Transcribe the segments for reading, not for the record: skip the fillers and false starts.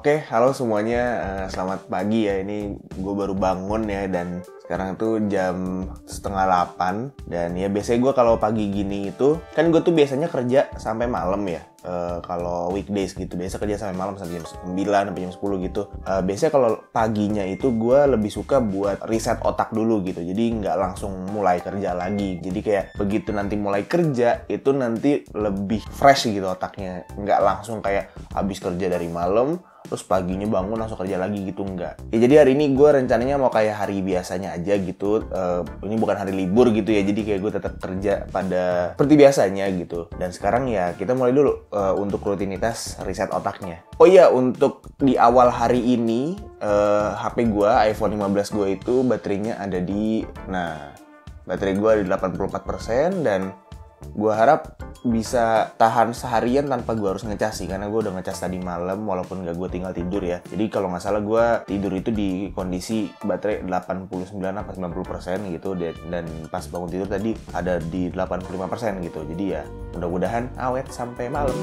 Oke, halo semuanya, selamat pagi ya. Ini gue baru bangun ya, dan sekarang tuh jam 7:30. Dan ya biasanya gue kalau pagi gini itu, kan gue tuh biasanya kerja sampai malam ya. Kalau weekdays gitu, biasa kerja sampai malam sampai jam 9 sampai jam 10 gitu. Biasanya kalau paginya itu gue lebih suka buat reset otak dulu gitu. Jadi nggak langsung mulai kerja lagi. Jadi kayak begitu nanti mulai kerja, itu nanti lebih fresh gitu otaknya. Nggak langsung kayak habis kerja dari malam, terus paginya bangun langsung kerja lagi gitu, enggak. Ya jadi hari ini gue rencananya mau kayak hari biasanya aja gitu. Ini bukan hari libur gitu ya, jadi kayak gue tetap kerja pada seperti biasanya gitu. Dan sekarang ya kita mulai dulu untuk rutinitas reset otaknya. Oh iya, untuk di awal hari ini HP gue, iPhone 15 gue itu baterainya ada di, baterai gue ada di 84%, dan gue harap bisa tahan seharian tanpa gue harus ngecas sih, karena gue udah ngecas tadi malam walaupun gak gue tinggal tidur ya. Jadi kalau nggak salah gue tidur itu di kondisi baterai 89-90% gitu, dan pas bangun tidur tadi ada di 85% gitu. Jadi ya mudah-mudahan awet sampai malam.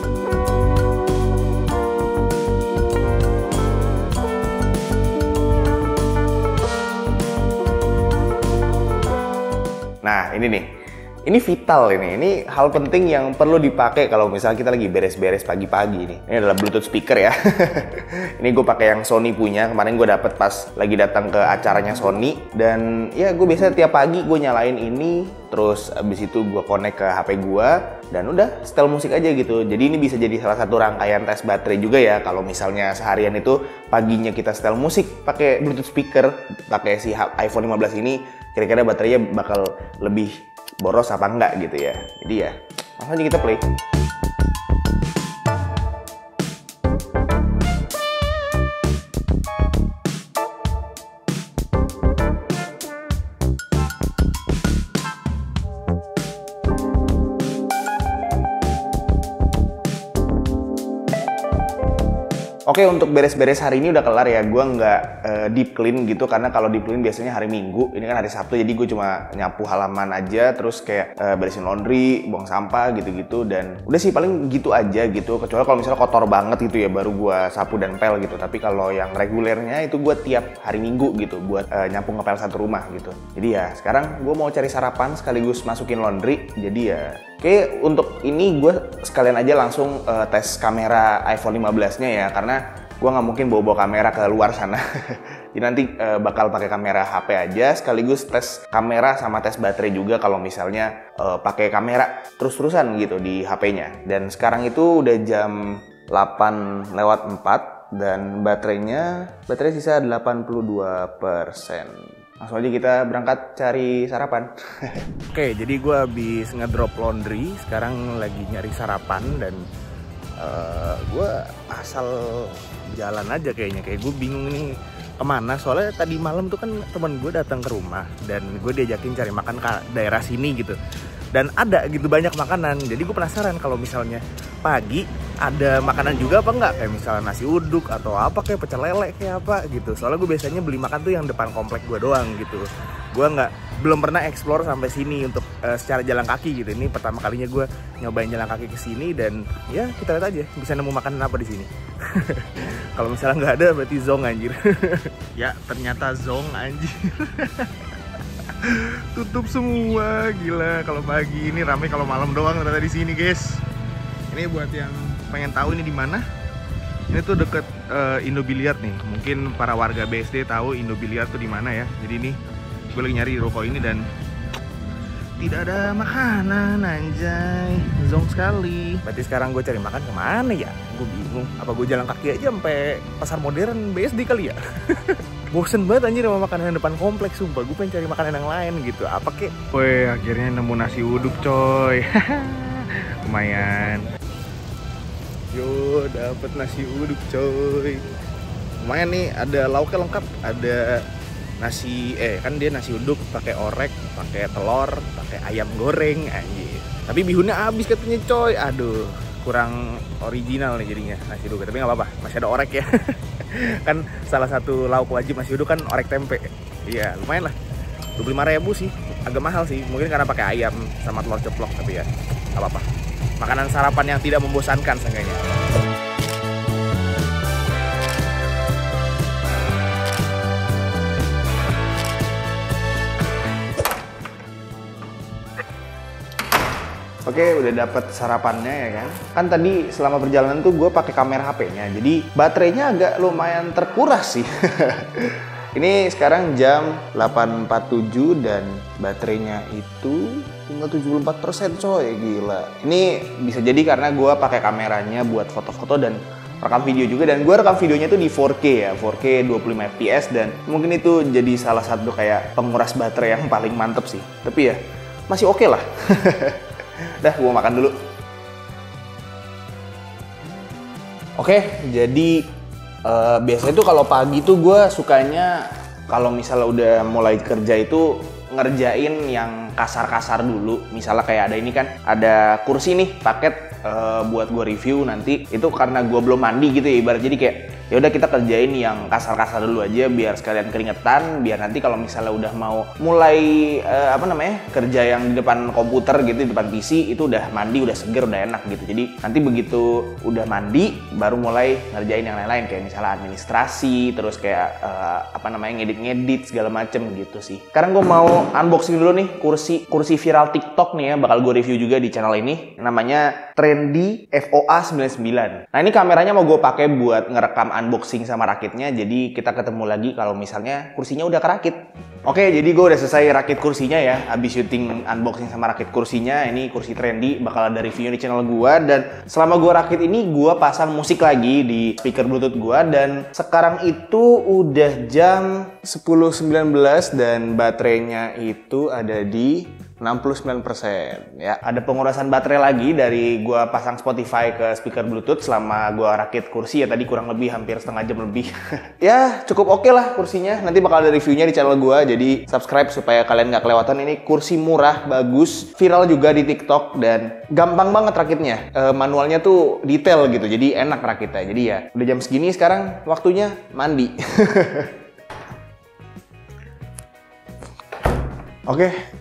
Nah ini nih, ini vital ini hal penting yang perlu dipakai kalau misalnya kita lagi beres-beres pagi-pagi nih. Ini adalah Bluetooth speaker ya. Ini gue pakai yang Sony punya, kemarin gue dapet pas lagi datang ke acaranya Sony. Dan ya gue biasanya tiap pagi gue nyalain ini, terus abis itu gue connect ke HP gue, dan udah setel musik aja gitu. Jadi ini bisa jadi salah satu rangkaian tes baterai juga ya. Kalau misalnya seharian itu paginya kita setel musik pakai Bluetooth speaker, pakai si iPhone 15 ini, kira-kira baterainya bakal lebih boros apa enggak gitu ya. Jadi ya langsung aja kita play. Oke, untuk beres-beres hari ini udah kelar ya. Gue nggak deep clean gitu, karena kalau deep clean biasanya hari Minggu. Ini kan hari Sabtu, jadi gue cuma nyapu halaman aja, terus kayak beresin laundry, buang sampah gitu-gitu. Dan udah sih paling gitu aja gitu. Kecuali kalau misalnya kotor banget gitu ya, baru gue sapu dan pel gitu. Tapi kalau yang regulernya itu gue tiap hari Minggu gitu, buat nyapu ngepel satu rumah gitu. Jadi ya sekarang gue mau cari sarapan sekaligus masukin laundry. Jadi ya oke, untuk ini gue sekalian aja langsung tes kamera iPhone 15-nya ya, karena gue nggak mungkin bawa kamera ke luar sana. Jadi nanti bakal pakai kamera HP aja, sekaligus tes kamera sama tes baterai juga kalau misalnya pakai kamera terus-terusan gitu di HP-nya. Dan sekarang itu udah jam 8:04 dan baterai sisa 82%. Langsung aja kita berangkat cari sarapan. Oke, jadi gue habis ngedrop laundry, sekarang lagi nyari sarapan, dan gue asal jalan aja kayaknya. Kayak gue bingung nih kemana, soalnya tadi malam tuh kan teman gue datang ke rumah dan gue diajakin cari makan ke daerah sini gitu. Dan ada gitu banyak makanan, jadi gue penasaran kalau misalnya pagi ada makanan juga apa enggak, kayak misalnya nasi uduk atau apa, kayak pecel lele kayak apa gitu. Soalnya gue biasanya beli makan tuh yang depan komplek gue doang gitu. Gue belum pernah explore sampai sini untuk secara jalan kaki gitu. Ini pertama kalinya gue nyobain jalan kaki ke sini, dan ya kita lihat aja bisa nemu makanan apa di sini. Kalau misalnya nggak ada berarti zong anjir. Ya ternyata zong anjir. Tutup semua, gila. Kalau pagi ini ramai, kalau malam doang ternyata di sini, guys. Ini buat yang pengen tahu ini di mana. Ini tuh deket Indobiliard nih. Mungkin para warga BSD tahu Indobiliard tuh di mana ya. Jadi ini gue lagi nyari ruko ini dan tidak ada makanan, anjay. Zong sekali. Berarti sekarang gue cari makan kemana ya? Gue bingung. Apa gue jalan kaki aja sampai pasar modern BSD kali ya? Bosen banget anjir sama makanan depan kompleks, sumpah. Gue pengen cari makanan yang lain gitu. Apa kek? Woi, akhirnya nemu nasi uduk coy. Lumayan. Yo, dapet nasi uduk coy. Lumayan nih, ada lauknya lengkap. Ada nasi, kan dia nasi uduk pakai orek, pakai telur, pakai ayam goreng anjir. Tapi bihunnya habis katanya coy. Aduh, kurang original nih jadinya nasi uduk. Tapi nggak apa-apa, masih ada orek ya. Kan salah satu lauk wajib nasi uduk kan orek tempe. Iya, lumayan lah. 25.000 sih, agak mahal sih. Mungkin karena pakai ayam sama telur ceplok, tapi ya nggak apa-apa. Makanan sarapan yang tidak membosankan seenggaknya. Oke, udah dapet sarapannya ya kan. Kan tadi selama perjalanan tuh gue pakai kamera HP-nya, jadi baterainya agak lumayan terkuras sih. Ini sekarang jam 8.47 dan baterainya itu tinggal 74% coy, gila. Ini bisa jadi karena gue pakai kameranya buat foto-foto dan rekam video juga, dan gue rekam videonya tuh di 4K ya, 4K 25 fps, dan mungkin itu jadi salah satu kayak penguras baterai yang paling mantep sih. Tapi ya masih oke lah. Dah, gue makan dulu. Oke, jadi biasanya tuh kalau pagi tuh gue sukanya kalau misalnya udah mulai kerja itu ngerjain yang kasar-kasar dulu. Misalnya kayak ada ini kan, ada kursi nih paket buat gue review nanti. Itu karena gue belum mandi gitu ya, ibarat jadi kayak ya udah kita kerjain yang kasar-kasar dulu aja biar sekalian keringetan, biar nanti kalau misalnya udah mau mulai kerja yang di depan komputer gitu, di depan PC itu udah mandi, udah seger, udah enak gitu. Jadi nanti begitu udah mandi baru mulai ngerjain yang lain-lain kayak misalnya administrasi, terus kayak ngedit-ngedit segala macem gitu sih. Sekarang gue mau unboxing dulu nih kursi viral TikTok nih ya, bakal gue review juga di channel ini. Namanya Trendy FOA99. Nah, ini kameranya mau gue pakai buat ngerekam unboxing sama rakitnya, jadi kita ketemu lagi kalau misalnya kursinya udah kerakit. Oke, jadi gue udah selesai rakit kursinya ya, habis syuting unboxing sama rakit kursinya. Ini kursi Trendy, bakal ada reviewnya di channel gue, dan selama gue rakit ini gue pasang musik lagi di speaker bluetooth gue, dan sekarang itu udah jam 10.19 dan baterainya itu ada di 69% ya. Ada pengurasan baterai lagi dari gua pasang Spotify ke speaker Bluetooth selama gua rakit kursi ya, tadi kurang lebih hampir setengah jam lebih. Ya cukup oke lah kursinya. Nanti bakal ada reviewnya di channel gua, jadi subscribe supaya kalian nggak kelewatan. Ini kursi murah, bagus, viral juga di TikTok, dan gampang banget rakitnya. Manualnya tuh detail gitu, jadi enak rakitnya. Jadi ya udah jam segini sekarang waktunya mandi. Oke.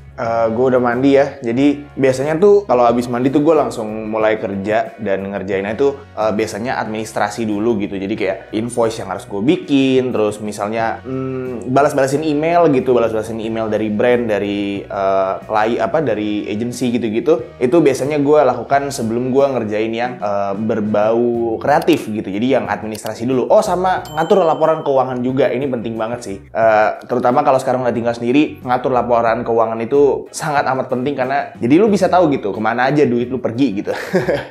Gue udah mandi ya, jadi biasanya tuh kalau habis mandi tuh gue langsung mulai kerja, dan ngerjainnya itu biasanya administrasi dulu gitu. Jadi kayak invoice yang harus gue bikin, terus misalnya balas-balasin email gitu, balas-balasin email dari brand, dari dari agency gitu-gitu. Itu biasanya gue lakukan sebelum gue ngerjain yang berbau kreatif gitu. Jadi yang administrasi dulu. Oh, sama ngatur laporan keuangan juga, ini penting banget sih. Terutama kalau sekarang udah tinggal sendiri, ngatur laporan keuangan itu sangat amat penting, karena jadi lu bisa tahu gitu kemana aja duit lu pergi gitu.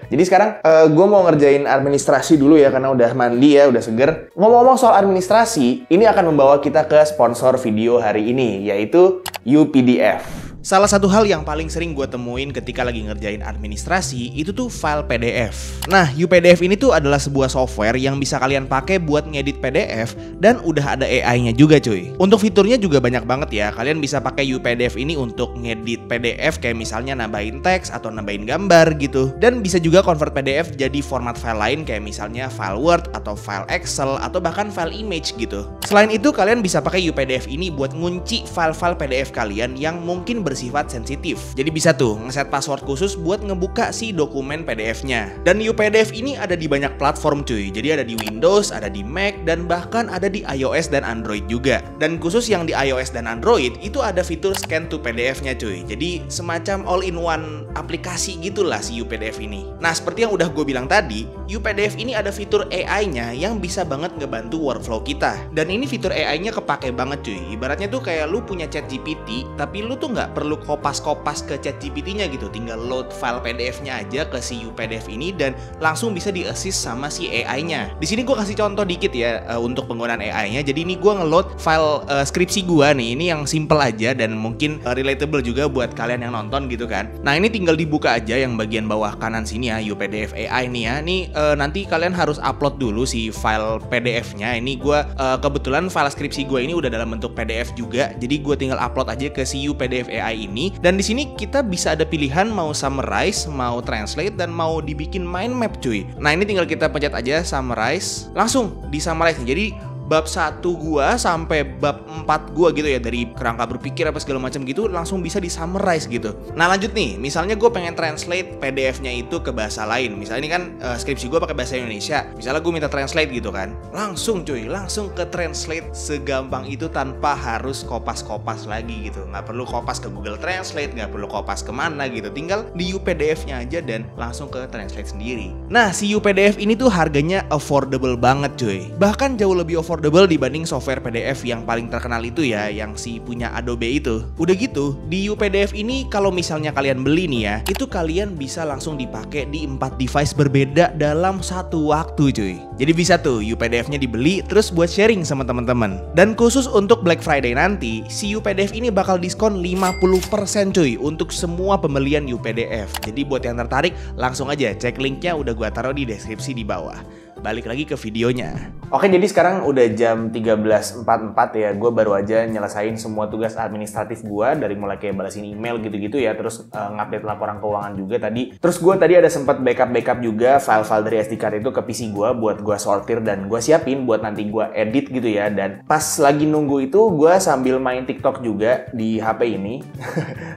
Jadi sekarang gue mau ngerjain administrasi dulu ya, karena udah mandi ya, udah seger. Ngomong-ngomong soal administrasi, ini akan membawa kita ke sponsor video hari ini, yaitu UPDF. Salah satu hal yang paling sering gue temuin ketika lagi ngerjain administrasi itu tuh file PDF. Nah, UPDF ini tuh adalah sebuah software yang bisa kalian pakai buat ngedit PDF, dan udah ada AI-nya juga cuy. Untuk fiturnya juga banyak banget ya. Kalian bisa pakai UPDF ini untuk ngedit PDF kayak misalnya nambahin teks atau nambahin gambar gitu. Dan bisa juga convert PDF jadi format file lain kayak misalnya file Word atau file Excel atau bahkan file image gitu. Selain itu, kalian bisa pakai UPDF ini buat ngunci file-file PDF kalian yang mungkin bersifat sensitif. Jadi bisa tuh ngeset password khusus buat ngebuka si dokumen PDF-nya. Dan UPDF ini ada di banyak platform cuy. Jadi ada di Windows, ada di Mac, dan bahkan ada di iOS dan Android juga. Dan khusus yang di iOS dan Android itu ada fitur scan to PDF-nya cuy. Jadi semacam all-in-one aplikasi gitulah si UPDF ini. Nah, seperti yang udah gue bilang tadi, UPDF ini ada fitur AI-nya yang bisa banget ngebantu workflow kita. Dan ini fitur AI-nya kepake banget cuy. Ibaratnya tuh kayak lu punya ChatGPT, tapi lu tuh nggak perlu kopas-kopas ke ChatGPT-nya gitu. Tinggal load file PDF-nya aja ke si UPDF ini dan langsung bisa di-assist sama si AI-nya. Di sini gue kasih contoh dikit ya untuk penggunaan AI-nya. Jadi ini gue nge-load file skripsi gue nih. Ini yang simple aja dan mungkin relatable juga buat kalian yang nonton gitu kan. Nah, ini tinggal dibuka aja yang bagian bawah kanan sini ya, UPDF AI nih ya. Ini nanti kalian harus upload dulu si file PDF-nya. Ini gue kebetulan file skripsi gue ini udah dalam bentuk PDF juga. Jadi gue tinggal upload aja ke si UPDF AI ini. Dan di sini kita bisa ada pilihan mau summarize, mau translate, dan mau dibikin mind map cuy. Nah, ini tinggal kita pencet aja summarize, langsung di summarize. Jadi bab 1 gua sampai bab 4 gua gitu ya, dari kerangka berpikir apa segala macam gitu langsung bisa di summarize gitu. Nah lanjut nih, misalnya gue pengen translate PDF-nya itu ke bahasa lain. Misalnya ini kan skripsi gue pakai bahasa Indonesia. Misalnya gue minta translate gitu kan, langsung cuy, langsung ke translate segampang itu tanpa harus kopas-kopas lagi gitu. Nggak perlu kopas ke Google Translate, nggak perlu kopas kemana gitu. Tinggal di UPDF-nya aja dan langsung ke translate sendiri. Nah si UPDF ini tuh harganya affordable banget cuy. Bahkan jauh lebih affordable dibanding software PDF yang paling terkenal itu ya, yang si punya Adobe itu. Udah gitu, di UPDF ini kalau misalnya kalian beli nih ya, itu kalian bisa langsung dipakai di 4 device berbeda dalam satu waktu cuy. Jadi bisa tuh UPDF-nya dibeli terus buat sharing sama teman-teman. Dan khusus untuk Black Friday nanti, si UPDF ini bakal diskon 50% cuy untuk semua pembelian UPDF. Jadi buat yang tertarik langsung aja cek linknya, udah gua taruh di deskripsi di bawah. Balik lagi ke videonya. Oke, jadi sekarang udah jam 13.44 ya. Gue baru aja nyelesain semua tugas administratif gue, dari mulai kayak balasin email gitu-gitu ya, terus ngupdate laporan keuangan juga tadi. Terus gue tadi ada sempat backup juga file-file dari SD card itu ke PC gue buat gue sortir dan gue siapin buat nanti gue edit gitu ya. Dan pas lagi nunggu itu gue sambil main TikTok juga di HP ini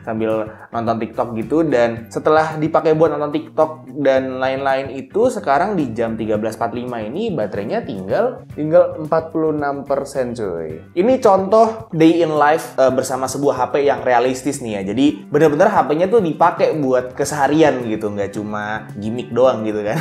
sambil nonton TikTok gitu. Dan setelah dipakai buat nonton TikTok dan lain-lain itu, sekarang di jam 13.45 ini baterainya tinggal 46% cuy. Ini contoh day in life bersama sebuah HP yang realistis nih ya. Jadi bener-bener HP-nya tuh dipakai buat keseharian gitu, nggak cuma gimmick doang gitu kan.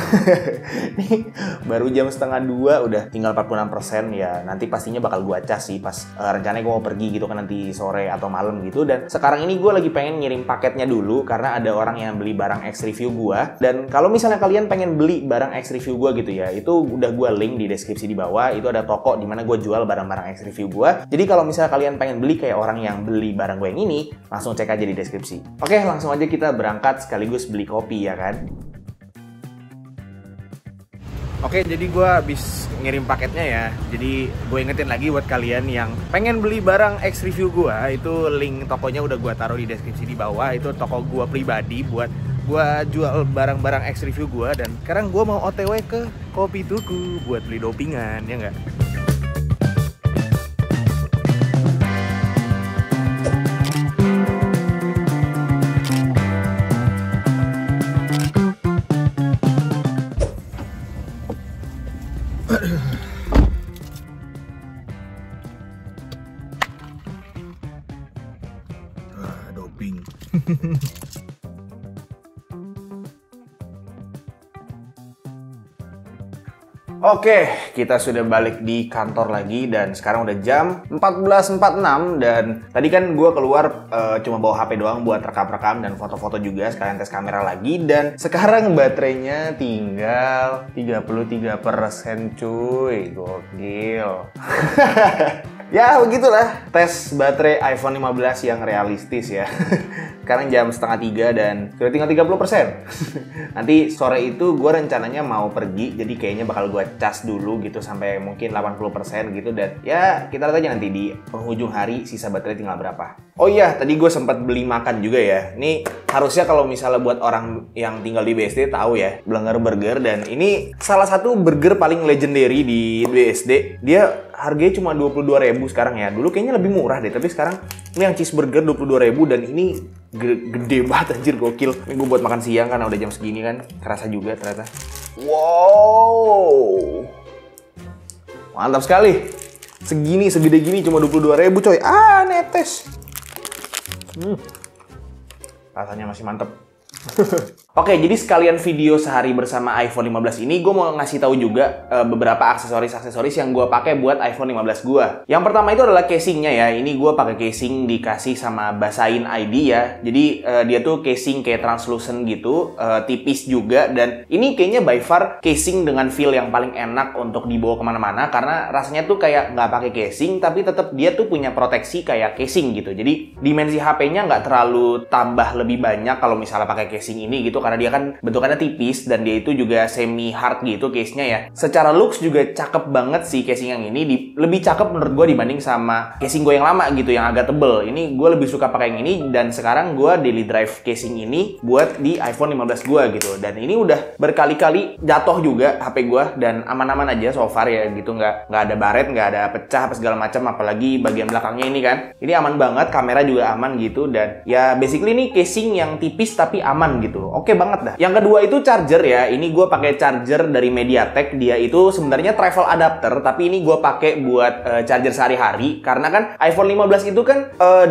Nih baru jam 1:30 udah tinggal 46% ya. Nanti pastinya bakal gua cas sih pas rencananya gua mau pergi gitu kan nanti sore atau malam gitu. Dan sekarang ini gua lagi pengen ngirim paketnya dulu karena ada orang yang beli barang X review gua. Dan kalau misalnya kalian pengen beli barang X review gua gitu ya, itu udah gue link di deskripsi di bawah. Itu ada toko di mana gue jual barang-barang X review gue. Jadi kalau misalnya kalian pengen beli kayak orang yang beli barang gue yang ini, langsung cek aja di deskripsi. Oke, langsung aja kita berangkat sekaligus beli kopi ya kan. Oke, jadi gue habis ngirim paketnya ya. Jadi gue ingetin lagi buat kalian yang pengen beli barang X review gue, itu link tokonya udah gue taruh di deskripsi di bawah. Itu toko gue pribadi buat gue jual barang-barang X review gue. Dan sekarang gue mau OTW ke Kopi Tuku buat beli dopingan, ya nggak? Doping. Oke, kita sudah balik di kantor lagi dan sekarang udah jam 14.46 dan tadi kan gue keluar cuma bawa HP doang buat rekam-rekam dan foto-foto juga, sekalian tes kamera lagi. Dan sekarang baterainya tinggal 33% cuy, gokil. Ya begitulah tes baterai iPhone 15 yang realistis ya. Sekarang jam 2:30 dan sudah tinggal 30%. Nanti sore itu gue rencananya mau pergi, jadi kayaknya bakal gue cas dulu gitu sampai mungkin 80% gitu. Dan ya kita lihat aja nanti di penghujung hari sisa baterai tinggal berapa. Oh iya, tadi gue sempat beli makan juga ya. Ini harusnya kalau misalnya buat orang yang tinggal di BSD tahu ya, Blenger Burger. Dan ini salah satu burger paling legendary di BSD. Dia harganya cuma 22.000 sekarang ya. Dulu kayaknya lebih murah deh, tapi sekarang ini yang cheeseburger 22.000 dan ini gede banget anjir, gokil. Ini gue buat makan siang kan udah jam segini kan. Kerasa juga ternyata. Wow. Mantap sekali. Segini, segede gini cuma 22.000 coy. Ah, netes. Rasanya masih mantep. Oke, jadi sekalian video sehari bersama iPhone 15 ini, gue mau ngasih tahu juga beberapa aksesoris-aksesoris yang gue pakai buat iPhone 15 gue. Yang pertama itu adalah casingnya ya. Ini gue pakai casing dikasih sama Basain ID ya. Jadi dia tuh casing kayak translucent gitu, tipis juga. Dan ini kayaknya by far casing dengan feel yang paling enak untuk dibawa kemana-mana. Karena rasanya tuh kayak nggak pakai casing, tapi tetap dia tuh punya proteksi kayak casing gitu. Jadi dimensi HP-nya nggak terlalu tambah lebih banyak kalau misalnya pakai casing ini gitu, karena dia kan bentukannya tipis dan dia itu juga semi hard gitu case-nya ya. Secara looks juga cakep banget sih casing yang ini, lebih cakep menurut gue dibanding sama casing gue yang lama gitu, yang agak tebel. Ini gue lebih suka pakai yang ini, dan sekarang gue daily drive casing ini buat di iPhone 15 gue gitu. Dan ini udah berkali-kali jatuh juga HP gue, dan aman-aman aja so far ya gitu, nggak ada baret, nggak ada pecah apa segala macam, apalagi bagian belakangnya ini kan. Ini aman banget, kamera juga aman gitu, dan ya basically ini casing yang tipis tapi aman gitu. Oke banget dah. Yang kedua itu charger ya. Ini gue pakai charger dari MediaTek. Dia itu sebenarnya travel adapter, tapi ini gue pakai buat charger sehari-hari, karena kan iPhone 15 itu kan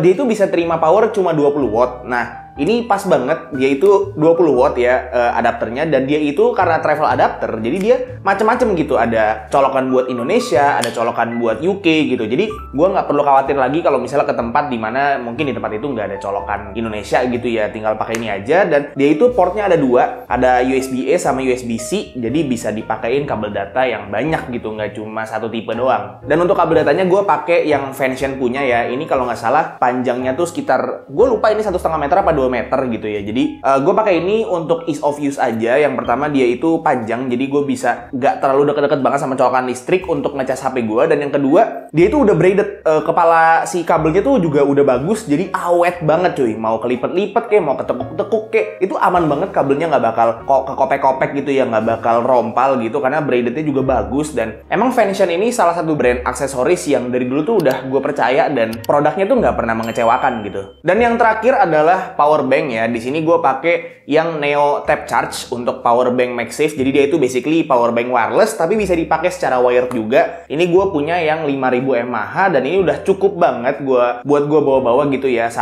dia itu bisa terima power cuma 20 watt. Nah, ini pas banget, dia itu 20 watt ya adapternya, dan dia itu karena travel adapter, jadi dia macem-macem gitu. Ada colokan buat Indonesia, ada colokan buat UK gitu. Jadi gue nggak perlu khawatir lagi kalau misalnya ke tempat dimana mungkin di tempat itu nggak ada colokan Indonesia gitu ya, tinggal pakai ini aja. Dan dia itu portnya ada dua, ada USB-A sama USB-C, jadi bisa dipakein kabel data yang banyak gitu, nggak cuma satu tipe doang. Dan untuk kabel datanya gue pakai yang Vention punya ya. Ini kalau nggak salah panjangnya tuh sekitar, gue lupa ini 1,5 meter apa 2 meter gitu ya. Jadi gue pakai ini untuk ease of use aja. Yang pertama dia itu panjang, jadi gue bisa nggak terlalu deket-deket banget sama colokan listrik untuk ngecas HP gue. Dan yang kedua, dia itu udah braided, kepala si kabelnya tuh juga udah bagus, jadi awet banget cuy. Mau kelipet-lipet kayak, mau ketekuk-tekuk kayak, itu aman banget, kabelnya nggak bakal kekopek-kopek gitu ya, nggak bakal rompal gitu, karena braidednya juga bagus. Dan emang Vention ini salah satu brand aksesoris yang dari dulu tuh udah gue percaya, dan produknya tuh nggak pernah mengecewakan gitu. Dan yang terakhir adalah power bank ya. Di sini gue pakai yang Neo Tap Charge untuk power bank MagSafe. Jadi dia itu basically power bank wireless, tapi bisa dipakai secara wired juga. Ini gue punya yang 5000 mAh, dan ini udah cukup banget buat gue bawa-bawa gitu ya.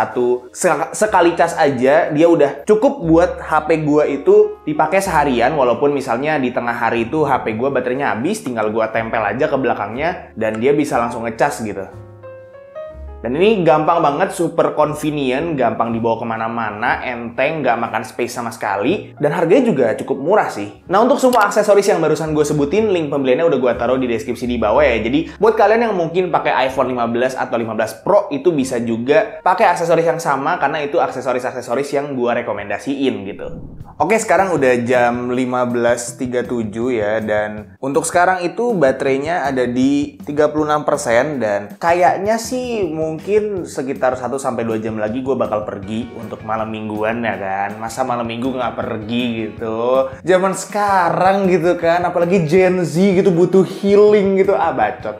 Sekali cas aja dia udah cukup buat HP gue itu dipakai seharian. Walaupun misalnya di tengah hari itu HP gue baterainya habis, tinggal gue tempel aja ke belakangnya dan dia bisa langsung ngecas gitu. Dan ini gampang banget, super convenient, gampang dibawa kemana-mana, enteng, nggak makan space sama sekali, dan harganya juga cukup murah sih. Nah, untuk semua aksesoris yang barusan gue sebutin, link pembeliannya udah gue taruh di deskripsi di bawah ya. Jadi buat kalian yang mungkin pakai iPhone 15 atau 15 Pro, itu bisa juga pakai aksesoris yang sama, karena itu aksesoris-aksesoris yang gue rekomendasiin gitu. Oke, sekarang udah jam 15.37 ya, dan untuk sekarang itu baterainya ada di 36%, dan kayaknya sih mungkin sekitar 1-2 jam lagi gue bakal pergi untuk malam mingguan ya kan. Masa malam minggu nggak pergi gitu? Zaman sekarang gitu kan, apalagi Gen Z gitu butuh healing gitu. Bacot.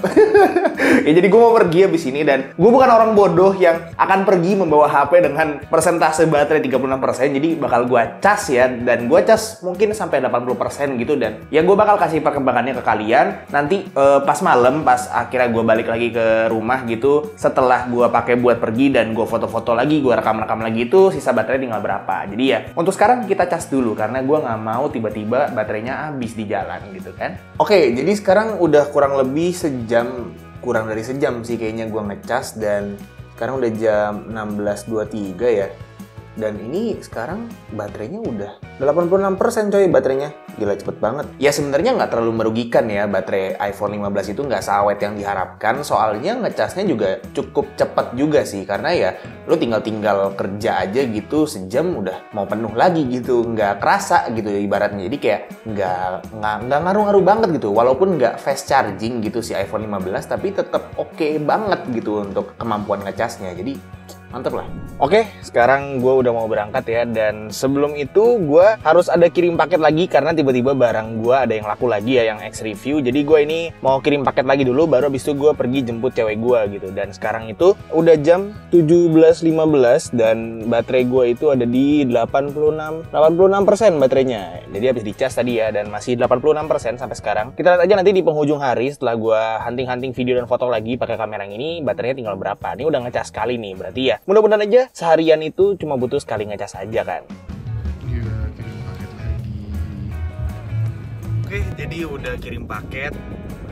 Ya jadi gue mau pergi abis ini, dan gue bukan orang bodoh yang akan pergi membawa HP dengan persentase baterai 36%. Jadi bakal gue cas ya, dan gue cas mungkin sampai 80% gitu. Dan ya gue bakal kasih perkembangannya ke kalian nanti pas malam, pas akhirnya gue balik lagi ke rumah gitu, setelah gue pakai buat pergi dan gue foto-foto lagi, gue rekam-rekam lagi, itu sisa baterai tinggal berapa. Jadi ya untuk sekarang kita cas dulu, karena gue nggak mau tiba-tiba baterainya habis di jalan gitu kan. Oke, jadi sekarang udah kurang lebih sejam, kurang dari sejam sih kayaknya gue ngecas, dan sekarang udah jam 16.23 ya. Dan ini sekarang baterainya udah 86% coy baterainya. Gila cepet banget. Ya sebenarnya nggak terlalu merugikan ya, baterai iPhone 15 itu nggak seawet yang diharapkan. Soalnya ngecasnya juga cukup cepet juga sih. Karena ya lu tinggal kerja aja gitu, sejam udah mau penuh lagi gitu. Nggak kerasa gitu ya ibaratnya. Jadi kayak nggak ngaruh-ngaruh banget gitu. Walaupun nggak fast charging gitu si iPhone 15, tapi tetap oke banget gitu untuk kemampuan ngecasnya. Jadi mantep lah. Oke, sekarang gue udah mau berangkat ya. Dan sebelum itu gue harus ada kirim paket lagi, karena tiba-tiba barang gue ada yang laku lagi ya, yang X-Review. Jadi gue ini mau kirim paket lagi dulu, baru abis itu gue pergi jemput cewek gue gitu. Dan sekarang itu udah jam 17.15, dan baterai gue itu ada di 86% baterainya. Jadi habis dicas tadi ya, dan masih 86% sampai sekarang. Kita lihat aja nanti di penghujung hari, setelah gue hunting-hunting video dan foto lagi pakai kamera yang ini, baterainya tinggal berapa. Ini udah ngecas sekali nih, berarti ya mudah-mudahan aja seharian itu cuma butuh sekali ngecas aja kan. Iya, kirim paket lagi. Oke, jadi udah kirim paket.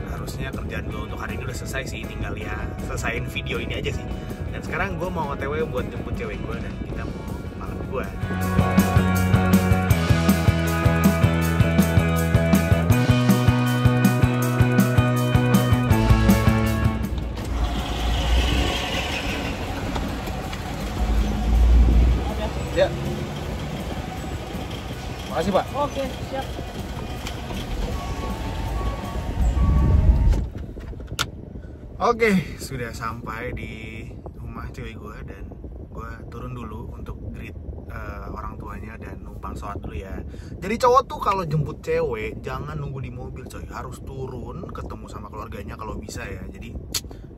Harusnya kerjaan gue untuk hari ini udah selesai sih, tinggal ya selesaiin video ini aja sih. Dan sekarang gue mau OTW buat jemput cewek gue, dan kita mau malam gue. Ya. Makasih Pak. Oke, siap. Oke, sudah sampai di rumah cewek gue dan gue turun dulu untuk greet orang tuanya dan numpang sholat dulu ya. Jadi cowok tuh kalau jemput cewek jangan nunggu di mobil coy, harus turun ketemu sama keluarganya kalau bisa ya. Jadi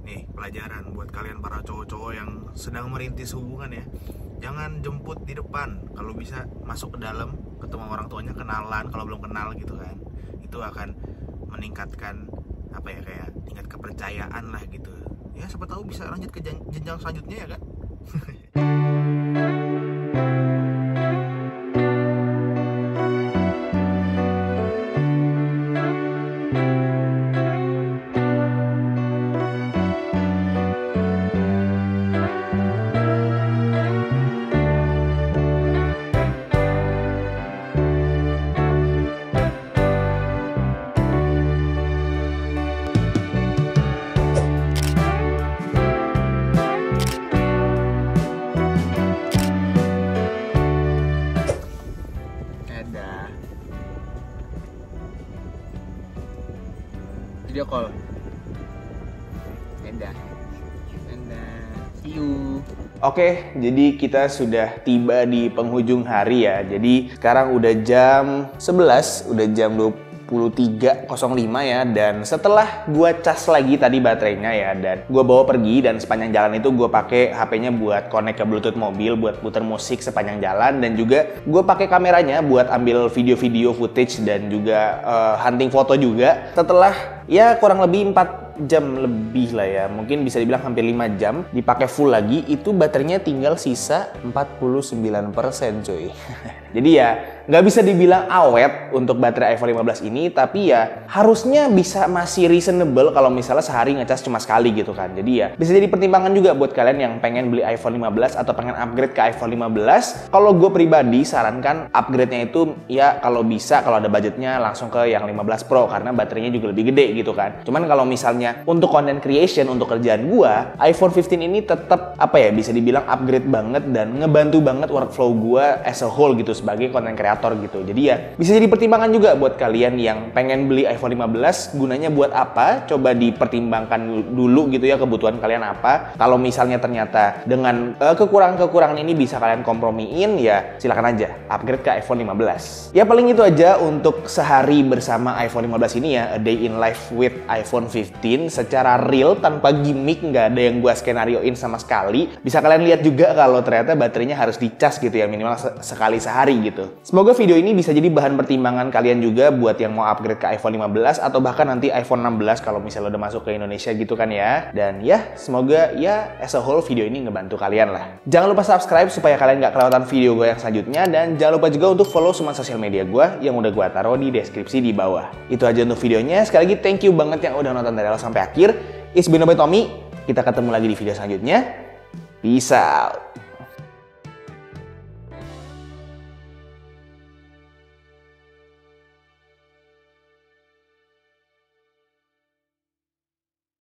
nih pelajaran buat kalian para cowok-cowok yang sedang merintis hubungan ya. Jangan jemput di depan, kalau bisa masuk ke dalam ketemu orang tuanya, kenalan kalau belum kenal gitu kan. Itu akan meningkatkan apa ya, kayak tingkat kepercayaan lah gitu ya, siapa tahu bisa lanjut ke jenjang selanjutnya ya kan. Video call. Enda. See you. Oke, jadi kita sudah tiba di penghujung hari ya. Jadi sekarang udah jam 11, udah jam 23.05 ya. Dan setelah gua cas lagi tadi baterainya ya, dan gua bawa pergi, dan sepanjang jalan itu gua pakai HP-nya buat connect ke Bluetooth mobil buat puter musik sepanjang jalan, dan juga gua pakai kameranya buat ambil video-video footage dan juga hunting foto juga. Setelah ya kurang lebih 4 jam lebih lah ya, mungkin bisa dibilang hampir 5 jam dipakai full lagi, itu baterainya tinggal sisa 49% cuy. Jadi ya nggak bisa dibilang awet untuk baterai iPhone 15 ini, tapi ya harusnya bisa masih reasonable kalau misalnya sehari ngecas cuma sekali gitu kan. Jadi ya bisa jadi pertimbangan juga buat kalian yang pengen beli iPhone 15 atau pengen upgrade ke iPhone 15. Kalau gue pribadi sarankan upgrade-nya itu ya kalau bisa, kalau ada budgetnya langsung ke yang 15 Pro karena baterainya juga lebih gede gitu kan. Cuman kalau misalnya untuk content creation, untuk kerjaan gua, iPhone 15 ini tetap apa ya, bisa dibilang upgrade banget dan ngebantu banget workflow gua as a whole gitu sebagai content creator gitu. Jadi ya bisa jadi pertimbangan juga buat kalian yang pengen beli iPhone 15, gunanya buat apa? Coba dipertimbangkan dulu gitu ya, kebutuhan kalian apa. Kalau misalnya ternyata dengan kekurangan-kekurangan ini bisa kalian kompromiin, ya silakan aja upgrade ke iPhone 15. Ya paling itu aja untuk sehari bersama iPhone 15 ini ya, a day in life with iPhone 15 secara real tanpa gimmick, nggak ada yang gua skenarioin sama sekali. Bisa kalian lihat juga kalau ternyata baterainya harus dicas gitu ya, minimal sekali sehari gitu. Semoga video ini bisa jadi bahan pertimbangan kalian juga buat yang mau upgrade ke iPhone 15 atau bahkan nanti iPhone 16 kalau misalnya udah masuk ke Indonesia gitu kan ya. Dan ya semoga ya as a whole video ini ngebantu kalian lah. Jangan lupa subscribe supaya kalian nggak kelewatan video gue yang selanjutnya, dan jangan lupa juga untuk follow semua sosial media gue yang udah gue taruh di deskripsi di bawah. Itu aja untuk videonya. Sekali lagi thank you banget yang udah nonton dari awal sampai akhir. It's been Tommy. Kita ketemu lagi di video selanjutnya. Peace out.